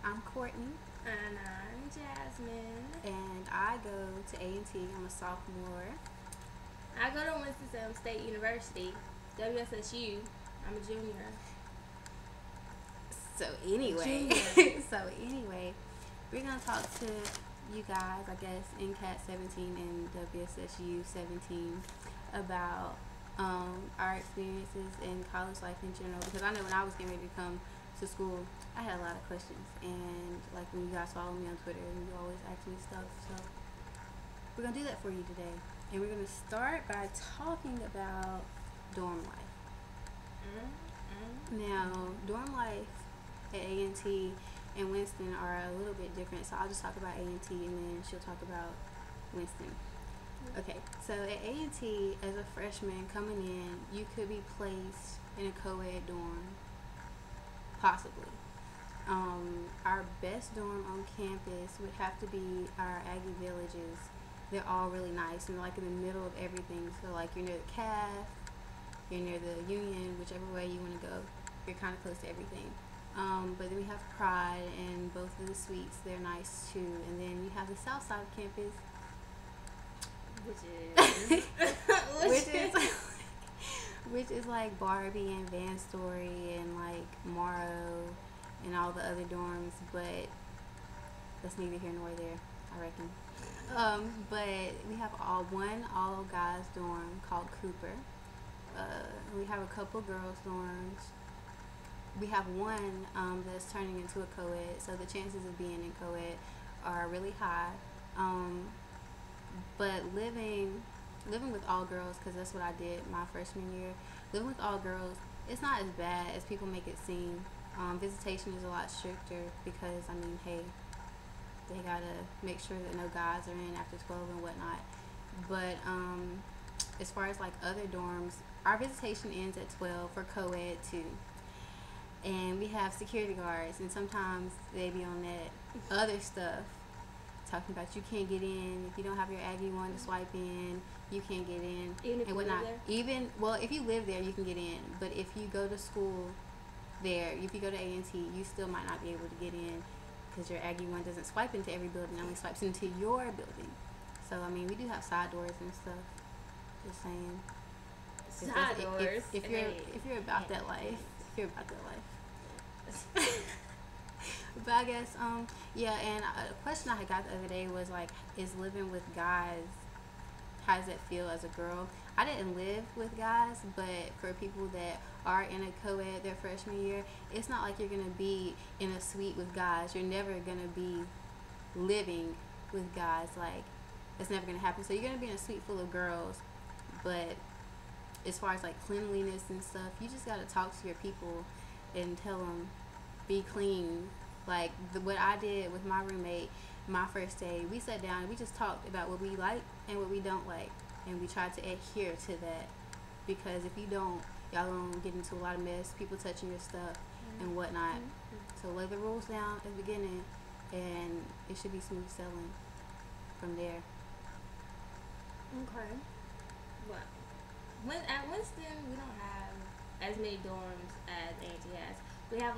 I'm Courtney, And I'm Jasmine. and I go to A&T. I'm a sophomore. I go to Winston-Salem State University, WSSU. I'm a junior. So anyway, Junior. we're gonna talk to you guys, I guess, NCAT 17 and WSSU 17 about our experiences in college life in general. Because I know when I was getting ready to come to school, I had a lot of questions, and like when you guys follow me on Twitter, you always ask me stuff. So we're gonna do that for you today, and we're gonna start by talking about dorm life. Now, dorm life at A&T and Winston are a little bit different, so I'll just talk about A&T and then she'll talk about Winston. Okay, so at A&T, as a freshman coming in, you could be placed in a co-ed dorm, possibly. Our best dorm on campus would have to be our Aggie Villages. They're all really nice and like in the middle of everything. So like you're near the CAF, you're near the Union, whichever way you want to go. You're kind of close to everything. But then we have Pride and both of the suites. They're nice too. And then you have the south side of campus, which is which is like Barbie and Van Story and like Morrow and all the other dorms. But that's neither here nor there, I reckon. But we have all guys dorm called Cooper. We have a couple girls dorms. We have one that's turning into a co-ed, so the chances of being in co-ed are really high. Um, but living with all girls, because that's what I did my freshman year. Living with all girls, it's not as bad as people make it seem. Visitation is a lot stricter because I mean, hey, they gotta make sure that no guys are in after 12 and whatnot. But as far as like other dorms, our visitation ends at 12 for co-ed too. And we have security guards, and sometimes they be on that other stuff talking about you can't get in if you don't have your Aggie one to swipe in. You can't get in Even if and you live whatnot. there? Even well, if you live there, you can get in. But if you go to school there, if you go to A&T, you still might not be able to get in because your Aggie one doesn't swipe into every building; it only swipes into your building. So I mean, we do have side doors and stuff. Just saying. Side doors. If you're about that life, if you're about that life. But I guess yeah, and a question I had got the other day was like, is living with guys, how does it feel as a girl? I didn't live with guys, but for people that are in a co-ed their freshman year, it's not like you're gonna be in a suite with guys. You're never gonna be living with guys. Like it's never gonna happen. So you're gonna be in a suite full of girls, but as far as like cleanliness and stuff, you just gotta talk to your people and tell them be clean. Like what I did with my roommate my first day, we sat down and we just talked about what we like and what we don't like, and we tried to adhere to that because if you don't, y'all gonna get into a lot of mess, people touching your stuff and whatnot. So lay the rules down at the beginning, and it should be smooth sailing from there. Okay. But at Winston, we don't have as many dorms as A&T has. We have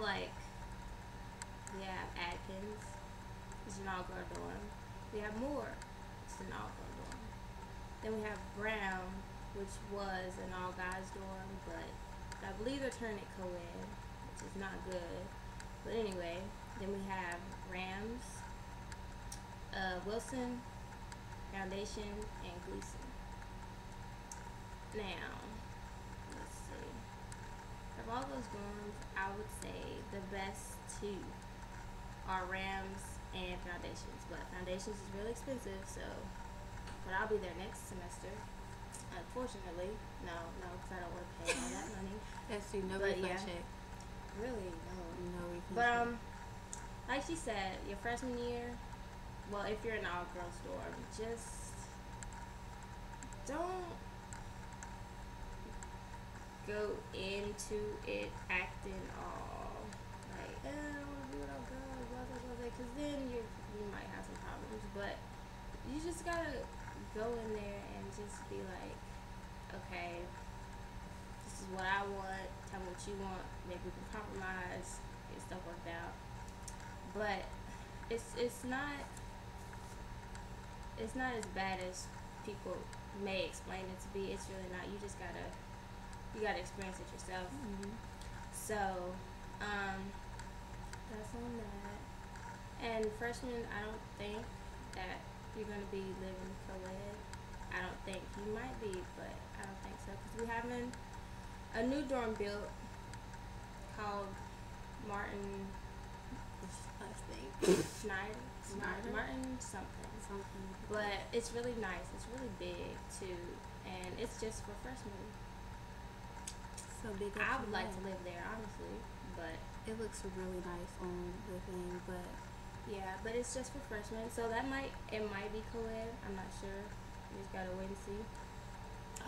Atkins, it's an all-girl dorm. We have Moore, it's an all-girl dorm. Then we have Brown, which was an all-guys dorm, but I believe they're turning it co-ed, which is not good. But anyway, then we have Rams, Wilson, Foundation, and Gleason. Now, let's see. Of all those dorms, I would say the best two are Rams and Foundations. But Foundations is really expensive, so but I'll be there next semester. Unfortunately, no, because I don't want to pay all that money. That's true. No But refund yeah. check. Really, no. No refund But check. like she said, your freshman year, well, if you're in an all-girls dorm, just don't go into it acting all like, I don't want to do it all girls, blah blah blah, because then you might have some problems. But you just gotta go in there and just be like, okay, this is what I want. Tell me what you want. Maybe we can compromise, get stuff worked out. but it's not as bad as people may explain it to be. It's really not. You gotta experience it yourself. So, that's on that. And freshman, I don't think that you're gonna be living co-ed. I don't think you might be, but I don't think so because we having a new dorm built called Martin Last thing. Schneider. Martin something. But it's really nice. It's really big too, and it's just for freshmen. So big. I would like to live there, honestly, but it looks really nice on the thing. But yeah, but it's just for freshmen. So it might be co-ed. I'm not sure. You just gotta wait and see.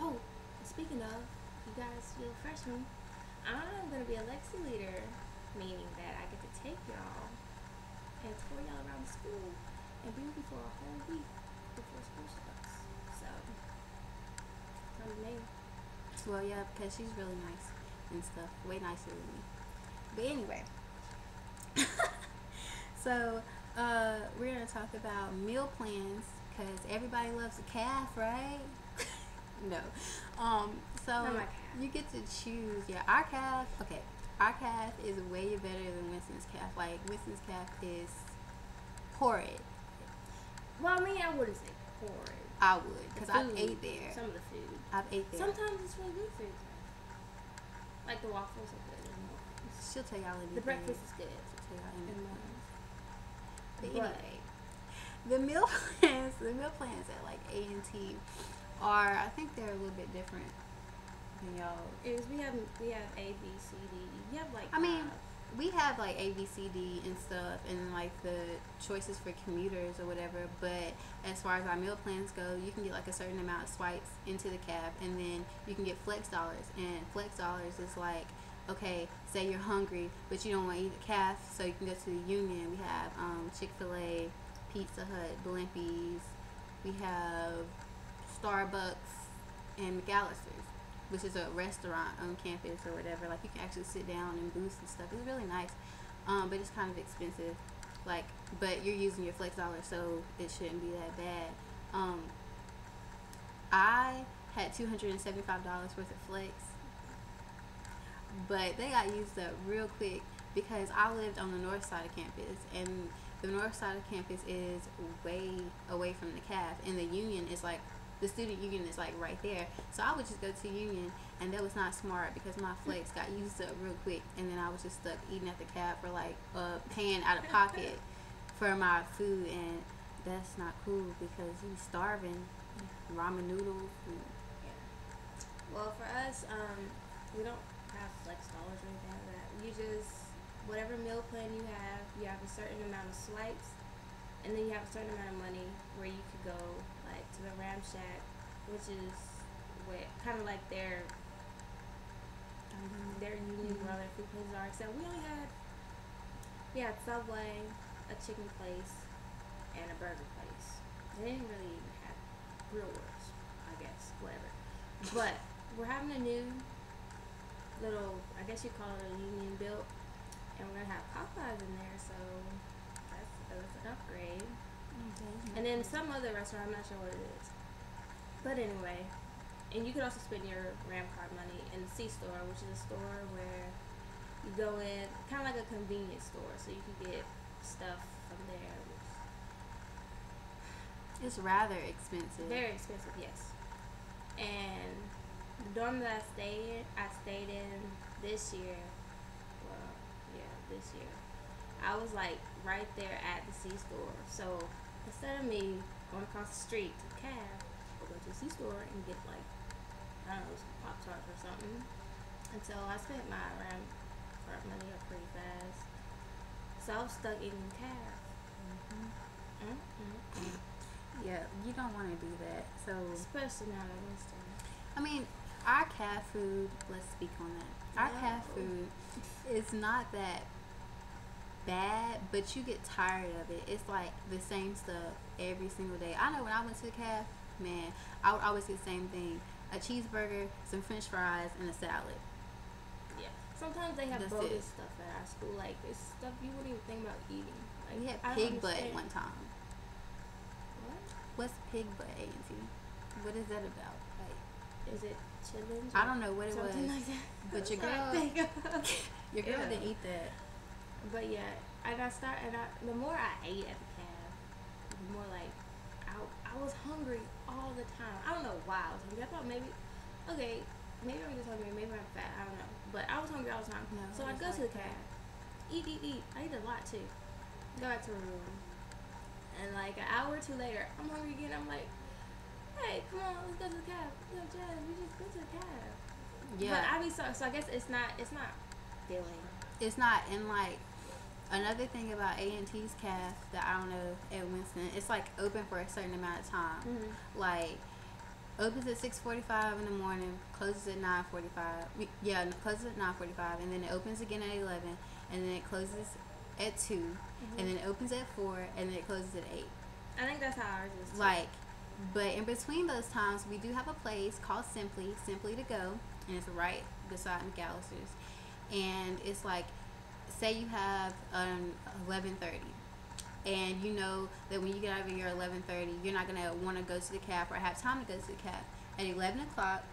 Oh, speaking of, you guys, you're freshmen. I'm gonna be a Lexi leader, meaning that I get to take y'all and tour y'all around the school and be with you for a whole week before school starts. So, come to me. Well, yeah, because she's really nice and stuff. Way nicer than me. But anyway. So, we're going to talk about meal plans because everybody loves a calf, right? No. So, you get to choose. Yeah, our calf is way better than Winston's calf. Like, Winston's calf is horrid. Well, I mean, I wouldn't say horrid. I would, because I've ate there. Some of the food. I've ate there. Sometimes it's really good food. Like the waffles are good. She'll tell y'all anything. The breakfast is good. She'll tell y'all anything. But anyway, the meal plans at like A&T are, I think they're a little bit different than y'all. We have A, B, C, D. You have like. We have like A, B, C, D and stuff, and like the choices for commuters or whatever. But as far as our meal plans go, you can get like a certain amount of swipes into the cab, and then you can get flex dollars. And flex dollars is like, okay, say you're hungry, but you don't want to eat the calf, so you can go to the Union. We have Chick-fil-A, Pizza Hut, Blimpies. We have Starbucks and McAllister's, which is a restaurant on campus or whatever. Like, you can actually sit down and boost and stuff. It's really nice, but it's kind of expensive. Like, but you're using your flex dollar, so it shouldn't be that bad. I had $275 worth of flex, but they got used up real quick because I lived on the north side of campus, and the north side of campus is way away from the calf, and the Union is like, the student union is like right there. So I would just go to Union, and that was not smart because my flex got used up real quick, and then I was just stuck eating at the cab for like paying out of pocket for my food, and that's not cool because you're starving. Ramen noodles. Well, for us, we don't have flex dollars or anything like that. You just, whatever meal plan you have a certain amount of swipes, and then you have a certain amount of money where you could go like to the Ram Shack, which is where kind of like their Union where all their food places are. Except we had Subway, a chicken place, and a burger place. They didn't really even have Grill Works, I guess, whatever. But we're having a new little, I guess you call it a Union built, and we're gonna have Popeyes in there, so that's an upgrade. And then some other restaurant, I'm not sure what it is. But anyway, and you can also spend your Ram card money in the C-store, which is a store where you go in, kind of like a convenience store, so you can get stuff from there. It's rather expensive. Very expensive, yes. And the dorm that I stayed in this year, I was like right there at the C-store. So instead of me going across the street to the cab, I'll go to the C-store and get like, I don't know, some Pop-Tarts or something. And so I spent my Ram card money up pretty fast. So I was stuck eating the cab. Yeah, you don't want to do that. So especially now that Winston. I mean, our cat food, let's speak on that. Our cat food is not that bad, but you get tired of it. It's like the same stuff every single day. I know when I went to the calf, man, I would always get the same thing: a cheeseburger, some French fries, and a salad. Yeah. Sometimes sometimes they have That's bogus it. stuff at our school. Like, it's stuff you wouldn't even think about eating. Like, We had I don't pig butt understand. one time. What? What's pig butt, A&T? What is that about? Like, Is it chitlins? I don't know what it was, something like that. but your That's what I girl, think of. your girl Yeah. didn't eat that. But yeah, the more I ate at the calf, the more like I was hungry all the time. I don't know why I was hungry. I thought maybe I'm just hungry, maybe I'm fat, I don't know. But I was hungry all the time. No, So I'd it's go to like the calf, eat. I eat a lot too. Go back to my room. And like an hour or two later, I'm hungry again. I'm like, hey, come on, let's go to the calf. Yo, Jazz, we just go to the calf. Yeah. But I mean, so I guess it's not filling. It's not, and like, another thing about A&T's calf that I don't know at Winston, it's like open for a certain amount of time. Mm-hmm. Like, opens at 6:45 in the morning, closes at 9:45. Yeah, closes at 9:45, and then it opens again at 11, and then it closes at 2, Mm-hmm. and then it opens at 4, and then it closes at 8. I think that's how ours is too. Like, but in between those times, we do have a place called Simply to Go, and it's right beside McAllister's, and it's like, say you have 11:30, and you know that when you get out of your 11:30, you're not gonna want to go to the calf or have time to go to the calf. At 11 o'clock,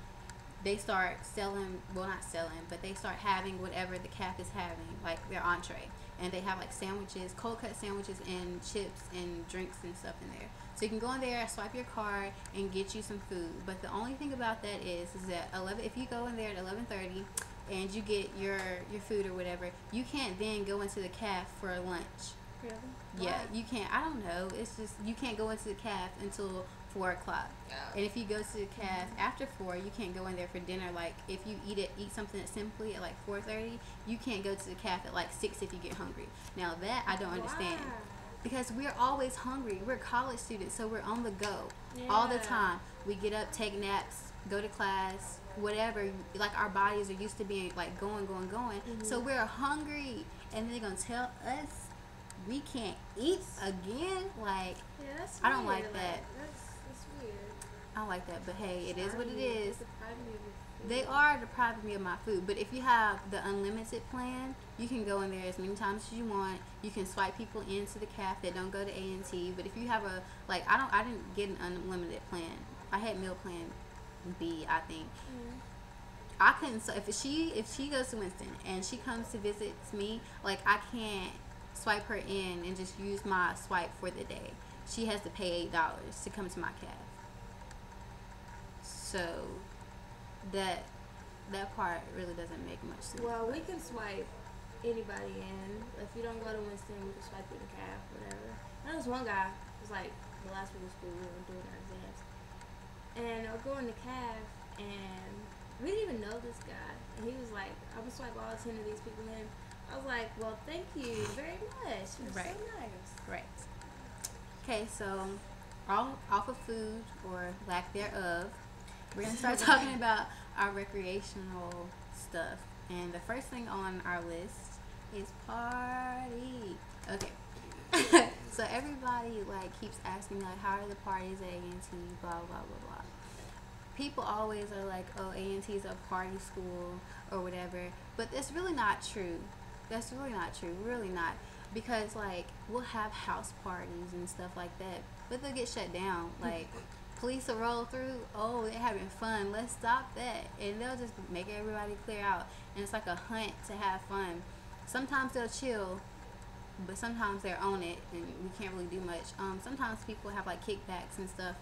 they start selling, well, not selling, but they start having whatever the calf is having, like their entree, and they have like sandwiches, cold cut sandwiches, and chips and drinks and stuff in there. So you can go in there, swipe your card, and get you some food. But the only thing about that is that if you go in there at 11:30 and you get your food or whatever, you can't then go into the calf for lunch. Really? Yeah, Why? you can't. I don't know. It's just you can't go into the calf until 4 o'clock. Oh. And if you go to the calf after 4, you can't go in there for dinner. Like if you eat something at Simply at like 4:30, you can't go to the calf at like 6 if you get hungry. Now that I don't understand. Why? Because we're always hungry. We're college students, so we're on the go all the Yeah. time. We get up, take naps, go to class, whatever. Like our bodies are used to being like going. So we're hungry, and they're gonna tell us we can't eat again. Like Yeah, that's I don't weird. like that. That's weird. I don't like that, but hey, it is what it Depriving you- is. depriving you of your food. They are depriving me of my food, but if you have the unlimited plan, you can go in there as many times as you want. You can swipe people into the calf that don't go to A&T. But if you have I didn't get an unlimited plan. I had meal plan B, I think. Mm. I couldn't. So if she goes to Winston and she comes to visit me, like I can't swipe her in and just use my swipe for the day. She has to pay $8 to come to my calf. So that part really doesn't make much sense. Well, we can swipe anybody in. If you don't go to Winston, we can swipe you the calf, whatever. And there was one guy, it was like the last week of school, we were doing our exams. And I was going to calf, and we didn't even know this guy. And he was like, I'm going to swipe all 10 of these people in. I was like, well, thank you very much. You're Right. so nice. Right. Okay, so off of food or lack thereof, we're gonna start talking about our recreational stuff. And the first thing on our list is party. Okay. So everybody like keeps asking like, how are the parties at A&T? Blah blah blah blah. People always are like, oh, A&T is a party school or whatever, but that's really not true. That's really not true. Really not. Because like we'll have house parties and stuff like that, but they'll get shut down. Like police will roll through. Oh, they're having fun. Let's stop that, and they'll just make everybody clear out. And it's like a hunt to have fun. Sometimes they'll chill, but sometimes they're on it, and we can't really do much. Sometimes people have like kickbacks and stuff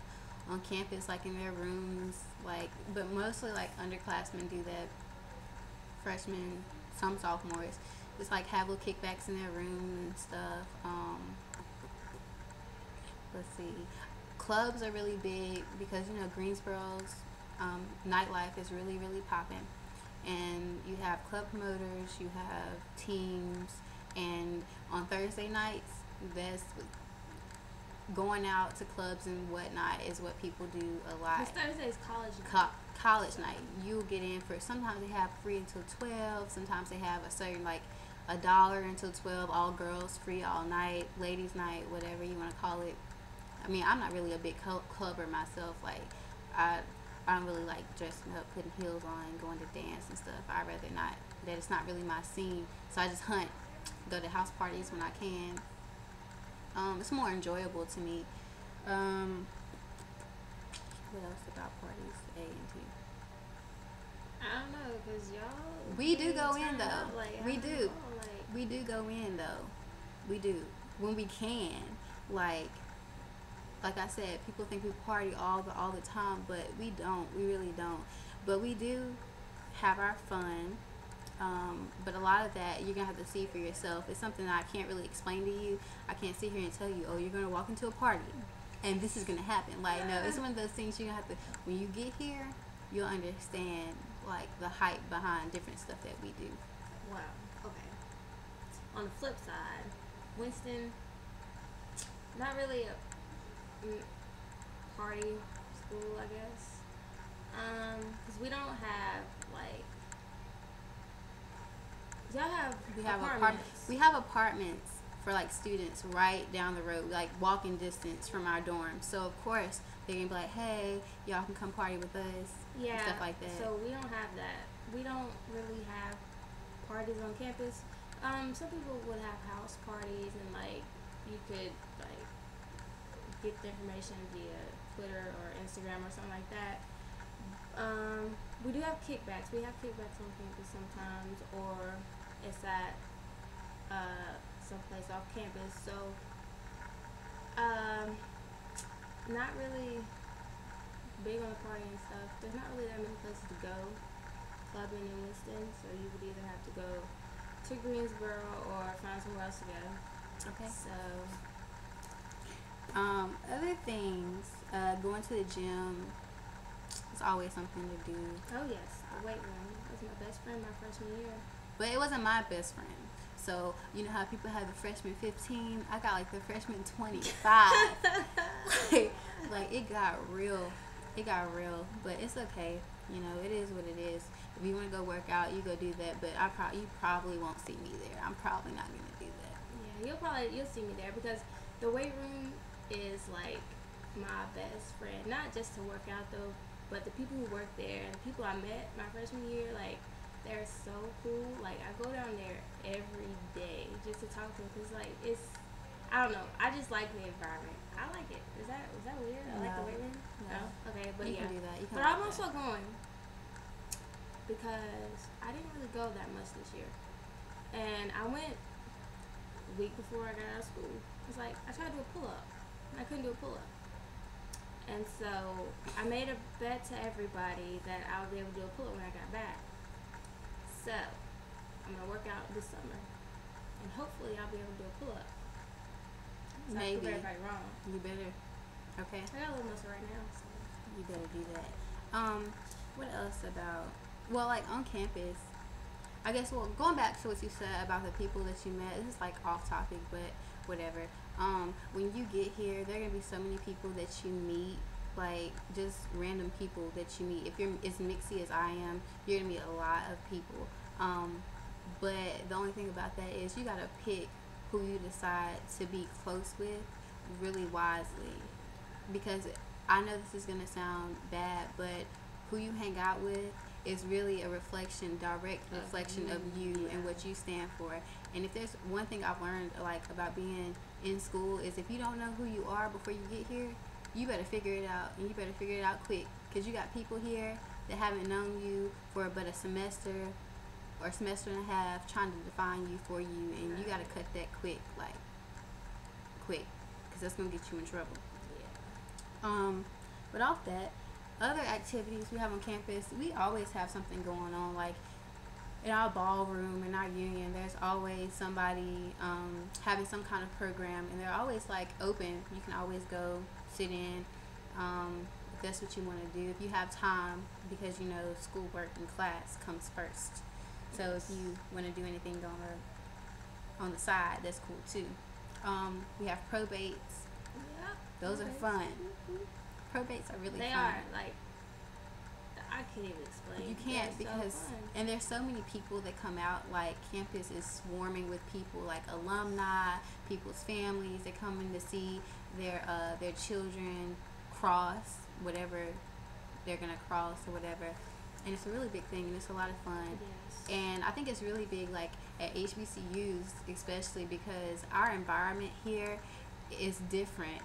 on campus, like in their rooms, like, but mostly like underclassmen do that. Freshmen, some sophomores. Just like have little kickbacks in their room and stuff. Let's see. Clubs are really big because you know Greensboro's nightlife is really popping, and you have club promoters, you have teams, and on Thursday nights, that's going out to clubs and whatnot is what people do a lot. Because Thursday's college night. College night, you'll get in for, sometimes they have free until 12, sometimes they have a certain like $1 until 12, all girls free all night, ladies night, whatever you want to call it. I mean, I'm not really a big clubber myself. Like I don't really like dressing up, putting heels on, and going to dance and stuff. I'd rather not that it's not really my scene. So I just hunt, go to house parties when I can. It's more enjoyable to me. Um, what else about parties A and T? I don't know, cause y'all. We do go turn in though. out, like, We I don't do. know, like, We do go in though. We do when we can. Like I said, people think we party all the time, but we don't. We really don't. But we do have our fun. But a lot of that you're gonna have to see for yourself. It's something that I can't really explain to you. I can't sit here and tell you, oh, you're gonna walk into a party, and this is gonna happen. Like, no, it's one of those things you're gonna have to. When you get here, you'll understand like the hype behind different stuff that we do. wow. Okay. On the flip side, Winston, not really a party school, I guess. Cause we don't have like y'all have We have apartments. we have apartments for like students right down the road, like walking distance from our dorm. So of course they're gonna be like, hey, y'all can come party with us, Yeah, and stuff like that. so we don't have that. We don't really have parties on campus. Some people would have house parties and like you could like get the information via Twitter or Instagram or something like that. We do have kickbacks. We have kickbacks on campus sometimes, or it's at someplace off campus. So, not really big on the party and stuff. There's not really that many places to go clubbing in Winston, so you would either have to go to Greensboro or find somewhere else to go. Okay. So, Other things, going to the gym is always something to do. oh yes, the weight room. That was my best friend my freshman year. But it wasn't my best friend. So, you know how people have the freshman 15? I got like the freshman 25. like, it got real. It got real. But it's okay. You know, it is what it is. If you want to go work out, you go do that. But you probably won't see me there. I'm probably not going to do that. Yeah, you'll see me there because the weight room is like my best friend. Not just to work out though, but the people who work there, the people I met my freshman year, like they're so cool. Like I go down there every day just to talk to them because like I don't know. I just like the environment. I like it. Is that weird? I like the weight room. No. Okay, but You yeah. can do that. You can But do I'm that. also going because I didn't really go that much this year, and I went a week before I got out of school. It's like I tried to do a pull up, and I couldn't do a pull up, and so I made a bet to everybody that I would be able to do a pull up when I got back. So I'm gonna work out this summer, and hopefully I'll be able to do a pull up. So I Maybe. prove everybody wrong. You better. Okay. I got a little muscle right now. So. You better do that. What else about? Well, like on campus, I guess. Well, going back to what you said about the people that you met, this is like off topic, but whatever. When you get here, there are gonna be so many people that you meet, like just random people that you meet. If you're as mixy as I am, you're gonna meet a lot of people. But the only thing about that is you gotta pick who you decide to be close with really wisely, because I know this is gonna sound bad, but who you hang out with is really a direct reflection of you and what you stand for. And if there's one thing I've learned like about being in school is if you don't know who you are before you get here, you better figure it out, and you better figure it out quick, because you got people here that haven't known you for but a semester or a semester and a half trying to define you for you, and you gotta cut that quick, because that's gonna get you in trouble. But off that, other activities we have on campus, we always have something going on. Like in our ballroom, in our union, there's always somebody having some kind of program, and they're always like open. You can always go sit in if that's what you want to do. If you have time, because you know schoolwork and class comes first. So if you want to do anything on the side, that's cool too. We have probates. Yeah. Those are fun. Probates are really They fun. are like I can't even explain. You can't They're because so fun. and there's so many people that come out. Like campus is swarming with people, like alumni, people's families. They come in to see their children cross whatever they're gonna cross or whatever. and it's a really big thing, and it's a lot of fun. Yes. And I think it's really big, like at HBCUs, especially because our environment here is different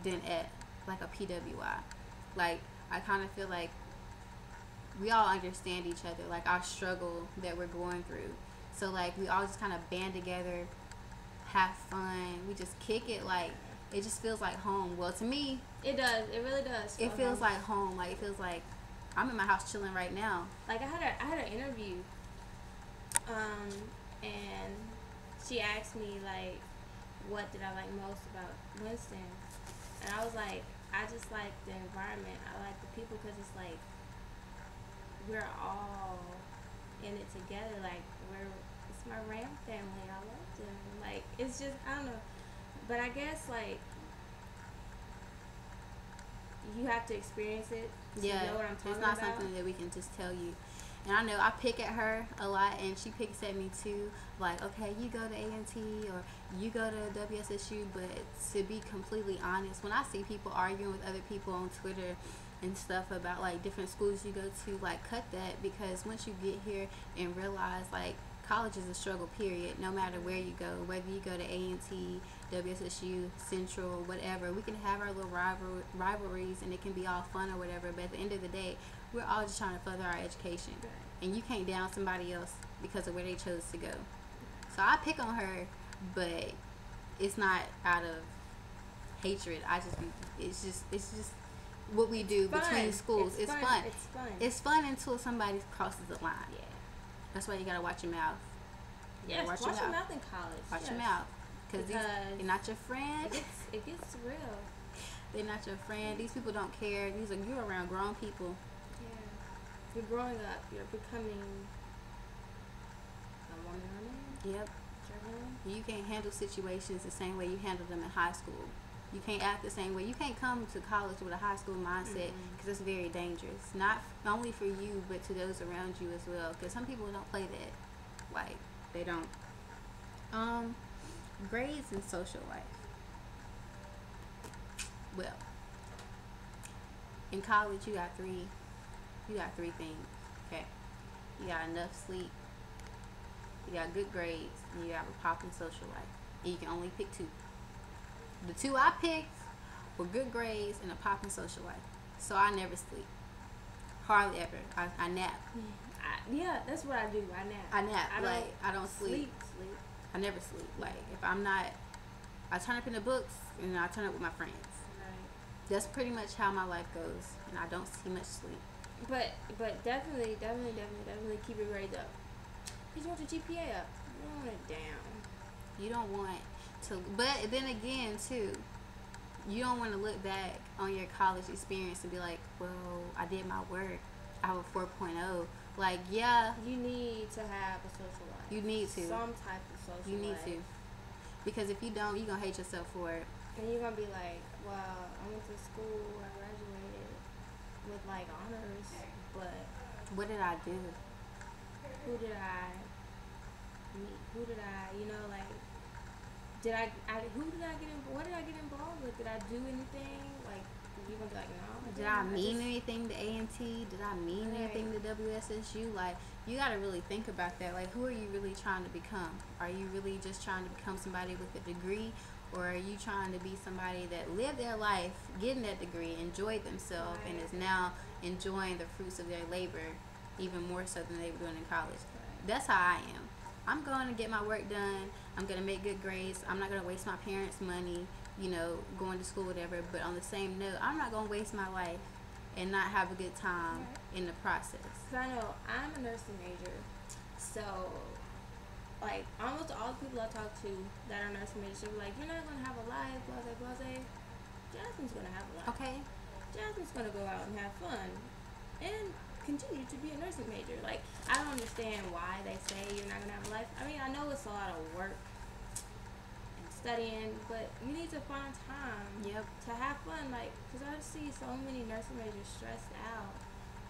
than at like a PWI. Like I kind of feel like we all understand each other, like our struggle that we're going through. So like we all just kind of band together, have fun. We just kick it. Like it just feels like home. Well, to me, It does. It really does. it feels like home. Like it feels like I'm in my house chilling right now. Like I had an interview, and she asked me like, what did I like most about Winston, and I was like, I just like the environment. I like the people because it's like we're all in it together. Like it's my Ram family. I love them. Like it's just I don't know, but I guess like you have to experience it to know what I'm talking it's not about. something that we can just tell you. And I know I pick at her a lot, and she picks at me too. Like, okay, you go to A&T or you go to WSSU, but to be completely honest, when I see people arguing with other people on Twitter and stuff about like different schools you go to, like cut that, because once you get here and realize like college is a struggle period, no matter where you go, whether you go to A&T, WSSU, Central, whatever, we can have our little rivalries and it can be all fun or whatever, but at the end of the day, we're all just trying to further our education. Right. And you can't down somebody else because of where they chose to go. So I pick on her, but it's not out of hatred. It's just what we do between schools. It's fun. It's fun. It's fun until somebody crosses the line. Yeah. That's why you gotta watch your mouth. Yes, watch your mouth in college. Watch your mouth, because they're not your friend. It gets real. They're not your friend. These people don't care. You're around grown people. Yeah. You're growing up. You're becoming a woman or man. Yep. You can't handle situations the same way you handle them in high school. You can't act the same way. You can't come to college with a high school mindset, because it's very dangerous. Not only for you, but to those around you as well. Because some people don't play that. Like, they don't. Grades and social life. Well, in college you got three things. Okay. You got enough sleep, you got good grades, and you got a popping social life. And you can only pick two. The two I picked were good grades and a popping social life. So I never sleep. Hardly ever. I nap. Yeah, that's what I do. I nap. I don't sleep. I never sleep. Like if I'm not, I turn up in the books and I turn up with my friends. Right. That's pretty much how my life goes, and I don't see much sleep. But definitely keep your grades up. You just want your GPA up. You don't want it down. You don't want to, but then again too, you don't want to look back on your college experience and be like, well, I did my work, I have a 4.0. Like, yeah, you need to have a social life. You need to. Some type of social life. You need to. Because if you don't, you're going to hate yourself for it. And you're going to be like, well, I went to school, I graduated with like honors, but what did I do? Who did I meet? Who did I, like, what did I get involved with? Did I do anything? Like, you're going to be like, no. Did I mean anything to A&T? Did I mean anything to WSSU? Like, you got to really think about that. Like, who are you really trying to become? Are you really just trying to become somebody with a degree? Or are you trying to be somebody that lived their life, getting that degree, enjoyed themselves, and is now enjoying the fruits of their labor even more so than they were doing in college? That's how I am. I'm going to get my work done. I'm going to make good grades. I'm not going to waste my parents' money, going to school, whatever. But on the same note, I'm not going to waste my life and not have a good time in the process. Because I know I'm a nursing major. So, like, almost all the people I talk to that are nursing majors, they're like, you're not going to have a life, blase, blase. Jasmine's going to have a life. Okay. Jasmine's going to go out and have fun. And continue to be a nursing major. Like, I don't understand why they say you're not going to have a life. I mean, I know it's a lot of work and studying, but you need to find time to have fun. Like, because I see so many nursing majors stressed out.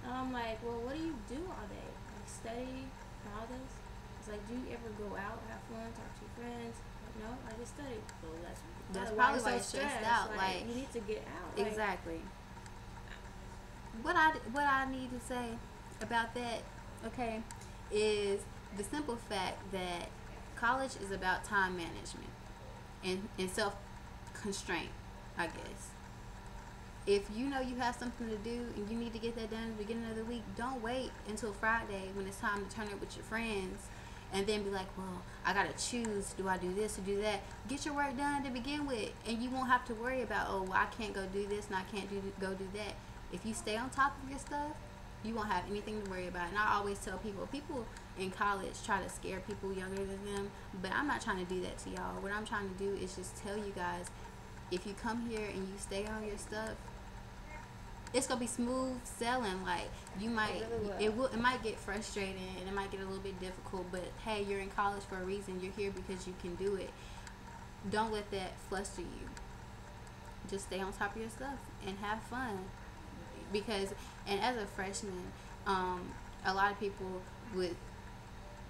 And I'm like, well, what do you do all day? Like, study and all this? It's like, do you ever go out, have fun, talk to your friends? Like, no, I just study. Well, that's probably why you're stressed out. Like, you need to get out. Exactly. What I need to say about that, okay, is the simple fact that college is about time management and self constraint, I guess. If you know you have something to do and you need to get that done at the beginning of the week, don't wait until Friday when it's time to turn it with your friends and then be like, well, I gotta choose, do I do this or do that? Get your work done to begin with, and you won't have to worry about, oh, well, I can't go do this and I can't go do that. If you stay on top of your stuff, you won't have anything to worry about. And I always tell people in college try to scare people younger than them, but I'm not trying to do that to y'all. What I'm trying to do is just tell you guys, if you come here and you stay on your stuff, it's gonna be smooth sailing. Like, you might, it might get frustrating and it might get a little bit difficult, but hey, you're in college for a reason. You're here because you can do it. Don't let that fluster you. Just stay on top of your stuff and have fun. Because, and as a freshman, a lot of people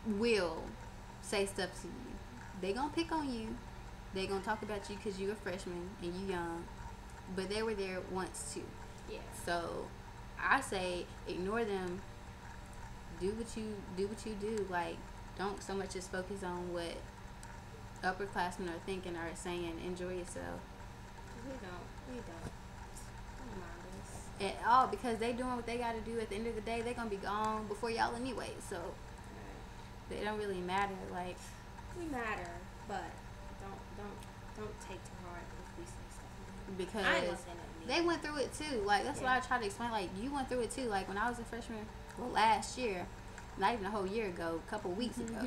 will say stuff to you. They gonna pick on you. They gonna talk about you because you're a freshman and you young, but they were there once too. Yeah. So I say ignore them. Do what you do. Like, don't so much just focus on what upperclassmen are thinking or saying. Enjoy yourself. We don't mind us At all, because they doing what they got to do. At the end of the day, they're gonna be gone before y'all anyway. So they don't really matter. Like, we matter, but don't take too hard if we say stuff. Because I ain't gonna say nothing. they went through it too. Like, that's what I try to explain. Like, you went through it too. Like, when I was a freshman, well, last year, not even a whole year ago, a couple weeks ago,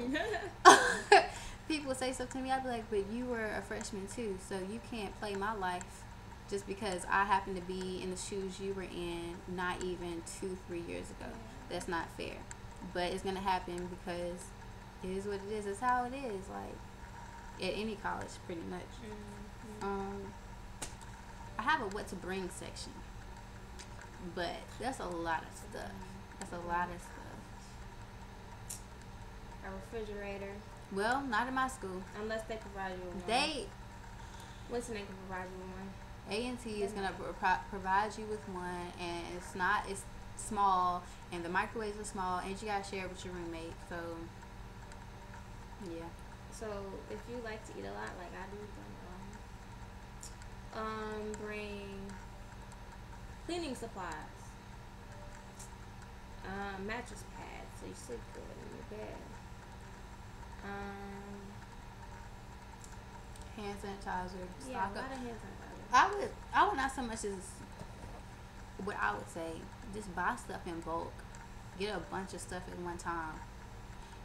people would say stuff to me. I'd be like, but you were a freshman too, so you can't play my life just because I happen to be in the shoes you were in not even 2-3 years ago. That's not fair. But it's gonna happen because it is what it is. It's how it is. Like, at any college, pretty much. I have a what to bring section, but that's a lot of stuff. That's a lot of stuff. A refrigerator. Well, not in my school. Unless they provide you with one. Winston can provide you with one. A&T is gonna provide you with one, and it's small, and the microwaves are small, and you gotta share it with your roommate. So yeah. So if you like to eat a lot, like I do, then bring cleaning supplies, mattress pads so you sleep good in your bed, hand sanitizer. Yeah, a lot of hand sanitizer. I would not so much as what I would say. Just buy stuff in bulk. Get a bunch of stuff at one time,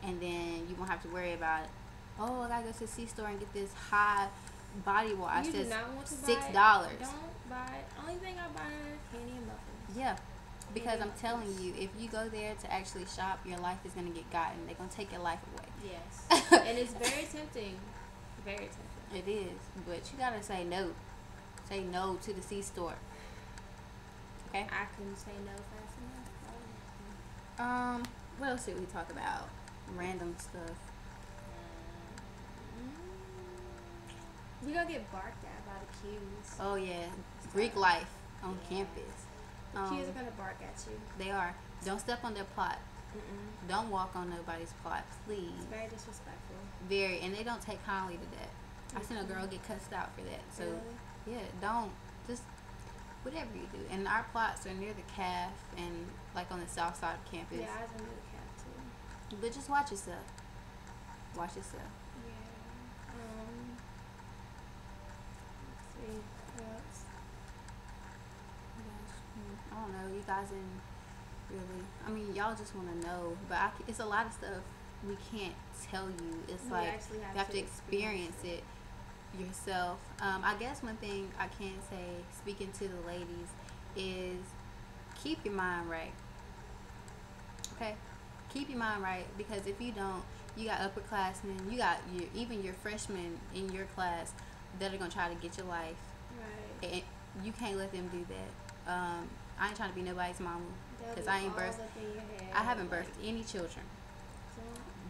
and then you won't have to worry about it. Oh, I gotta go to the C-store and get this high body wash. You do that's not want to $6. Don't buy it. Only thing I buy is candy and muffins. Yeah, because I'm telling you, if you go there to actually shop, your life is gonna get gotten. They're gonna take your life away. Yes, and it's very tempting. Very tempting. It is, but you gotta say no. Say no to the C-store. Okay. I couldn't say no fast enough. What else did we talk about? Random stuff. We gonna get barked at by the Qs. Oh yeah, Greek life on campus. The Qs are gonna bark at you. They are. Don't step on their plot. Don't walk on nobody's plot, please. It's very disrespectful. Very, and they don't take kindly to that. I seen a girl get cussed out for that. So really? yeah, don't just whatever you do. And our plots are near the CAF and like on the south side of campus. Yeah, ours are near the CAF too. But just watch yourself. Watch yourself. Yeah. Let's see. What else? I don't know. You guys didn't really. I mean, y'all just want to know, but it's a lot of stuff we can't tell you. It's We like actually you have to experience it yourself. I guess one thing I can say, speaking to the ladies, is keep your mind right. Okay, keep your mind right, because if you don't, you got upperclassmen, you got even your freshmen in your class that are gonna try to get your life. Right. And you can't let them do that. I ain't trying to be nobody's mama, because I ain't birthed. I haven't birthed any children.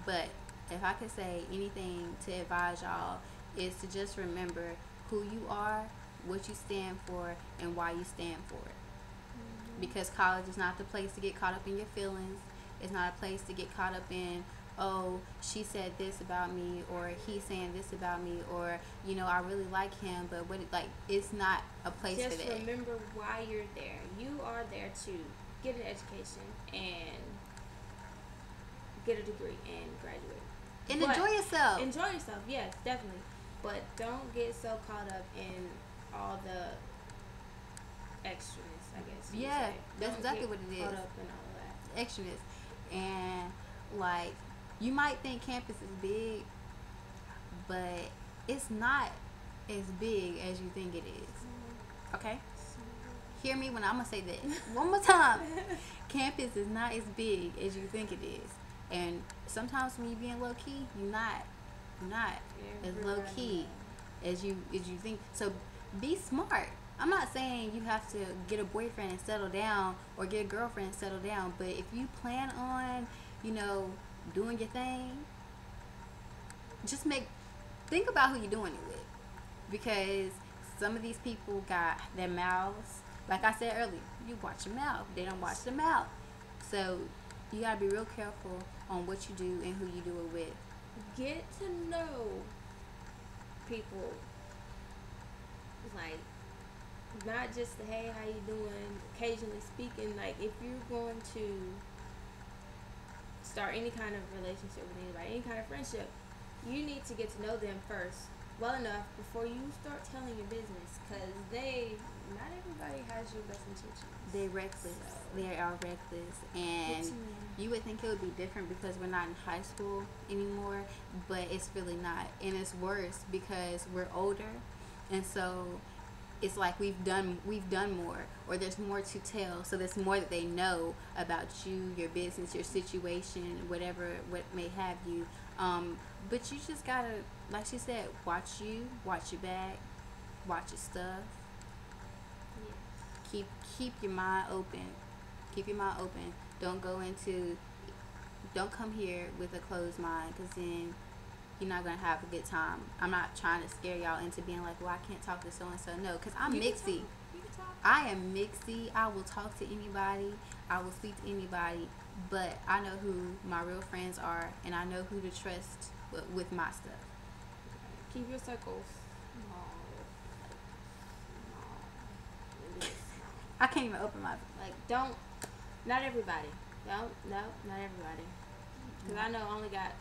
But if I could say anything to advise y'all, is to just remember who you are, what you stand for, and why you stand for it. because college is not the place to get caught up in your feelings. It's not a place to get caught up in, oh, she said this about me, or he's saying this about me, or I really like him, but it's not a place just for that. Just remember why you're there. You are there to get an education and get a degree and graduate. And enjoy yourself. Enjoy yourself, yes, definitely. But don't get so caught up in all the extraness, I guess. Yeah, that's exactly what it is. Caught up in all of that. Extraness. And you might think campus is big, but it's not as big as you think it is. Okay? Hear me when I'm going to say that one more time. Campus is not as big as you think it is. And sometimes when you're being low key, you're not as low key as you think. So be smart. I'm not saying you have to get a boyfriend and settle down, or get a girlfriend and settle down, but if you plan on, doing your thing, just think about who you're doing it with, because some of these people got their mouths. Like I said earlier, you watch your mouth. They don't watch their mouth. So you gotta be real careful on what you do and who you do it with. Get to know people, like, not just the hey, how you doing, occasionally speaking. Like, if you're going to start any kind of relationship with anybody, any kind of friendship, you need to get to know them first well enough before you start telling your business, because not everybody has your best intentions. They're reckless. So. They are reckless. And you would think it would be different because we're not in high school anymore, but it's really not. And it's worse because we're older, and so it's like we've done more, or there's more to tell. So there's more that they know about you, your business, your situation, what may have you. But you just gotta, like she said, watch your back, watch your stuff. Yes. Keep your mind open. Keep your mind open. Don't come here with a closed mind, because then you're not gonna have a good time. I'm not trying to scare y'all into being like, well, I can't talk to so and so. No, because I'm mixy. I am mixy. I will talk to anybody. I will speak to anybody. But I know who my real friends are, and I know who to trust with my stuff. Keep your circles small. I can't even open my... Not everybody. No, not everybody. Because I know I only got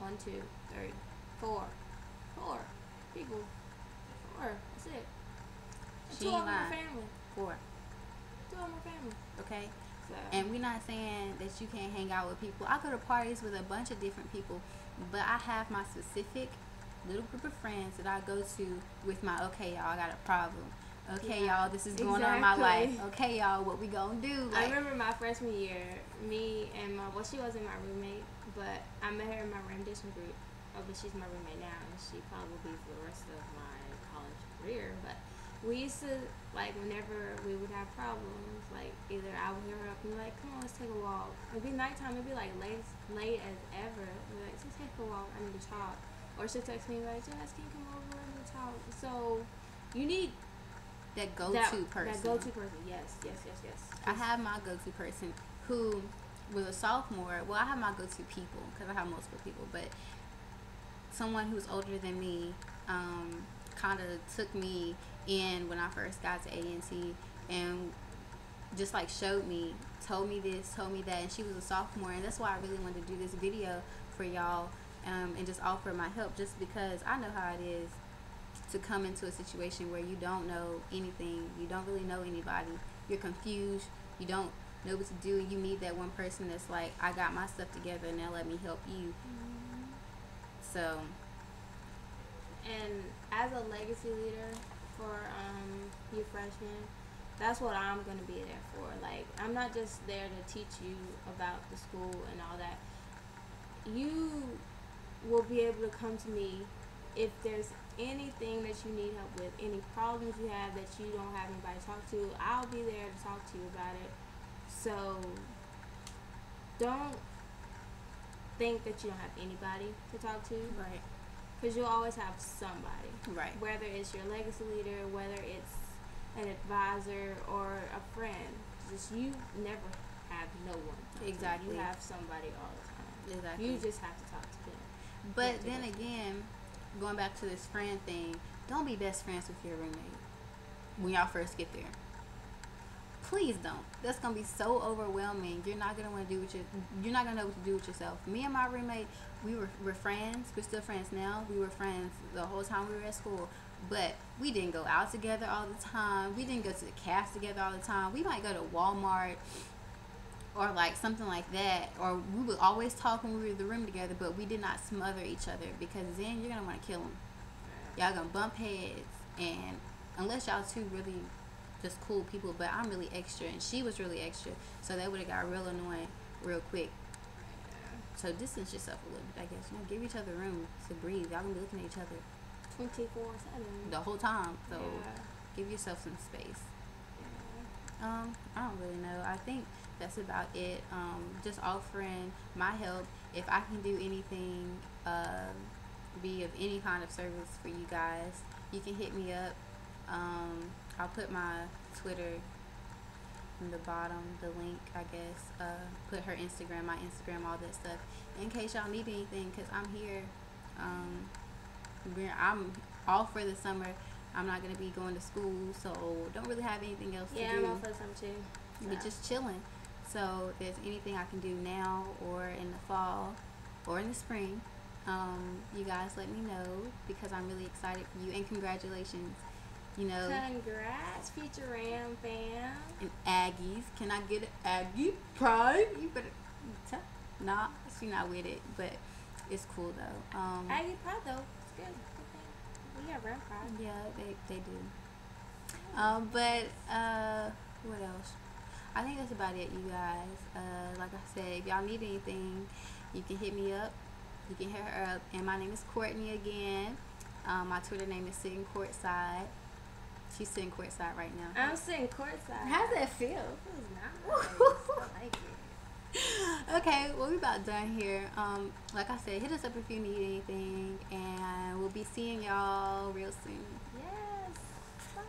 1, 2, 3, 4 people. 4. That's it. She 2 ain't of them are lying. family. 4. 2 of them are family. Okay? So. And we're not saying that you can't hang out with people. I go to parties with a bunch of different people, but I have my specific little group of friends that I go to with my, okay, y'all, I got a problem. Okay, y'all, this is going on in my life. Okay, y'all, what we gonna do? I remember my freshman year, me and she wasn't my roommate, but I met her in my rendition group. Oh, but she's my roommate now, and she probably will be for the rest of my college career. But we used to, whenever we would have problems, either I would hear her up and be like, come on, let's take a walk. It'd be nighttime. It'd be late as ever. We'd be like, let's take a walk. I need to talk. Or she'll text me like, Jess, can you come over and talk? So you need that go-to person. That go-to person. Yes. I have my go-to person who was a sophomore. Well, I have my go-to people because I have multiple people, but someone who's older than me kind of took me in when I first got to A&T and just showed me, told me this, told me that, and she was a sophomore, and that's why I really wanted to do this video for y'all and just offer my help, just because I know how it is to come into a situation where you don't know anything, you don't really know anybody, you're confused, you don't know what to do, you need that one person that's like, I got my stuff together, and now let me help you. So, and as a legacy leader for your freshmen, that's what I'm going to be there for. I'm not just there to teach you about the school and all that. You will be able to come to me if there's anything that you need help with, any problems you have that you don't have anybody to talk to. I'll be there to talk to you about it. So don't think that you don't have anybody to talk to. Right. Because you'll always have somebody. Right. Whether it's your legacy leader, whether it's an advisor or a friend. just you never have no one. Exactly. You have somebody all the time. Exactly. You just have to talk to them. But then again, going back to this friend thing, don't be best friends with your roommate when y'all first get there. Please don't. That's gonna be so overwhelming. You're not gonna want to do you're not gonna know what to do with yourself. Me and my roommate, we're friends. We're still friends now. We were friends the whole time we were at school. But we didn't go out together all the time. We didn't go to the cafes together all the time. We might go to Walmart or like something like that. Or we would always talk when we were in the room together, but we did not smother each other because then you're gonna want to kill them. Y'all gonna bump heads, and unless y'all two really just cool people, but I'm really extra and she was really extra, so that would have got real annoying real quick. So distance yourself a little bit, I guess. Give each other room to breathe. Y'all gonna be looking at each other 24/7 the whole time, so give yourself some space. I don't really know. I think that's about it. Just offering my help. If I can do anything, be of any kind of service for you guys, you can hit me up. I'll put my Twitter in the bottom, the link, I guess. Put her Instagram, my Instagram, all that stuff, in case y'all need anything, because I'm here. I'm off for the summer. I'm not going to be going to school, so don't really have anything else to do. Yeah, I'm off for the summer too. But just chilling. So if there's anything I can do now or in the fall or in the spring, you guys let me know, because I'm really excited for you, and congratulations. Congrats, future Ram fam. And Aggies. Can I get an Aggie pride? You better nah, she not with it, but it's cool though. Aggie pride though, it's good. We have Ram pride. Yeah, they do. But what else? I think that's about it, you guys. Like I said, if y'all need anything, you can hit me up. You can hit her up. And my name is Courtney again. My Twitter name is Sitting Courtside. She's sitting courtside right now. I'm sitting courtside. How's that feel? It feels nice. I like it. Okay, well, we're about done here. Like I said, hit us up if you need anything, and we'll be seeing y'all real soon. Yes. Bye.